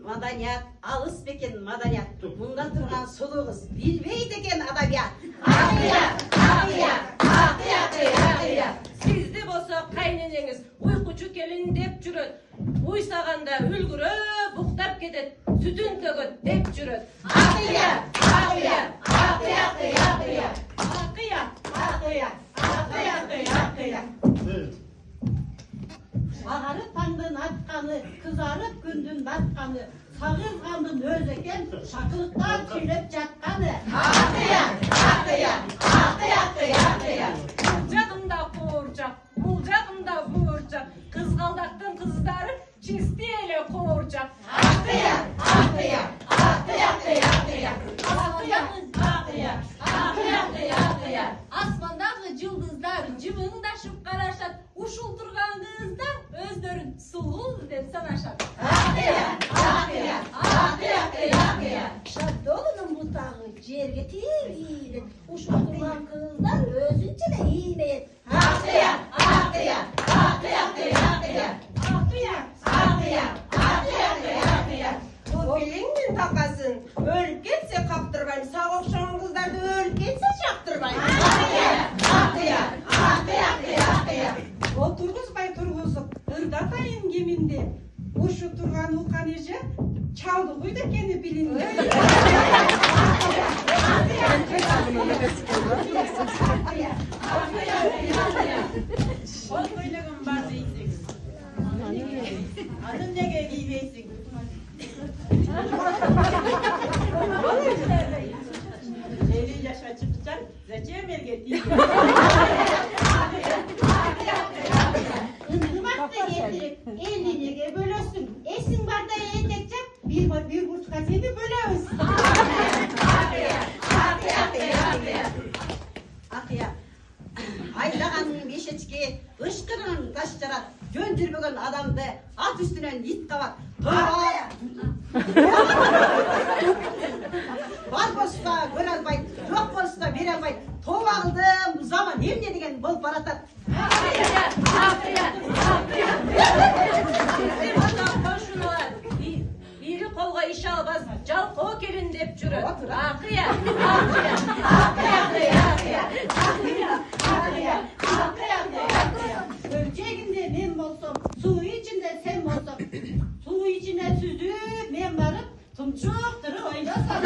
madaniyat, alыс бекен madaniyat. Мұнда тұрған сұлу қыз білмейді екен адабият. Ақият. Sizde болса қайненеңіз ұйқычы келін деп жүреді. Уйсағанда үлгіріп, бұқтап кетеді, сүтін төгеді деп жүреді. Ақият. Ағары таңдың атқаны, қызарып күндің батқаны, сағызғандың өз екен, шақылықтан келіп жатқаны. Бұл жағында қуыршақ, қызғалдақтың қыздары чистелі қуыршақ. Аспандағы жұлдыздар жымыңдашып қарашат, ушыл тұрған қыздар өздерін сұлу деп санашат. Шабдолының бұтағы жерге тиеді, ушыл тұрған қыздар өзінше де иімейді. Көкелеңнің тақасын өліп кетсе қақтырбайым, сақ оқшаған қыздарды өліп кетсе жақтырбайым. Отырғызбай тұрғызып, ырдатайын кемінде, ұшы тұрған ұлқан ежі, чалды қойды екені білінді. Ол көйлегім бар дейсің. Анын неге кийбейсің? Елі жашқа чықсаң, зачем елге тиген? Ындымақты етіріп, елінеге бөлөсің. Есің барда етек жап, bir burçқа сені бөлөбүз. Ақият. Айдағанның бешечке, ышқырын таш жарат, жөн жүрбеген адамды ат үстінен ит қабат. Бар болса көр албайды, жоқ болса бере албайды. Тобағылдым, заман емне деген болып баратады. Iri қолға иш албас, жалқы келін деп жүреді. Ақият. Ölçeginde men bolsam, suyu içinde sen bolsam, suyu içine süzüp men barıp, tımçıktırı oynasam.